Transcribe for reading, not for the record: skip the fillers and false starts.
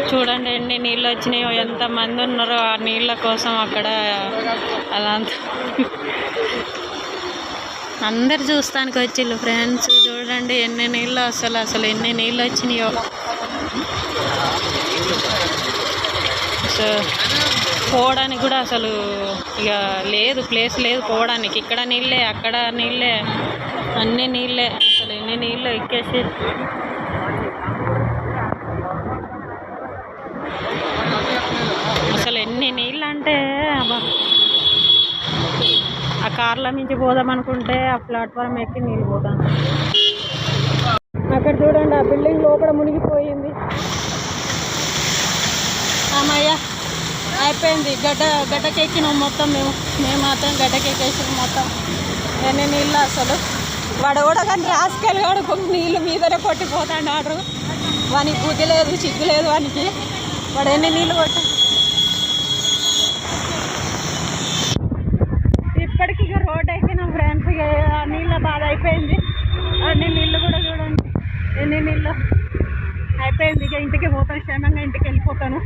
చూడండి ఎన్ని నీళ్ళు వచ్చినాయో, ఎంతమంది ఉన్నారో ఆ నీళ్ళ కోసం అక్కడ. అలా అందరు చూస్తానికి వచ్చిళ్ళు ఫ్రెండ్స్. చూడండి ఎన్ని నీళ్ళు, అసలు ఎన్ని నీళ్ళు వచ్చినాయో. సో పోవడానికి కూడా అసలు ఇక లేదు, ప్లేస్ లేదు పోవడానికి. ఇక్కడ నీళ్ళే, అక్కడ నీళ్ళే, అన్ని నీళ్ళే. అసలు ఎన్ని నీళ్ళు ఎక్కేసి అసలు ఎన్ని నీళ్ళు అంటే ఆ కార్ల నుంచి పోదాం అనుకుంటే ఆ ప్లాట్ఫామ్ ఎక్కి నీళ్ళు పోతాను. అక్కడ చూడండి ఆ బిల్డింగ్ లోపల మునిగిపోయింది. అమ్మయ్య అయిపోయింది. గడ్డకెక్కినాం మొత్తం. మేము మాత్రం గడ్డకెక్కేసాం మొత్తం. ఎన్ని నీళ్ళు అసలు. వాడు కూడా కానీ రాసుకెళ్ళి వాడు నీళ్ళు మీదనే కొట్టిపోతాడు. వాడు వానికి బుద్ధి లేదు, సిగ్గు లేదు వానికి. వాడు ఎన్ని నీళ్ళు కొట్ట ఇప్పటికి ఇక రోడ్ ఎక్కినాం ఫ్రెండ్స్. ఇక నీళ్ళ బాధ అయిపోయింది. అన్ని నీళ్ళు కూడా చూడండి ఎన్ని నీళ్ళు అయిపోయింది. ఇక ఇంటికి పోతాను, క్షేమంగా ఇంటికి వెళ్ళిపోతాను.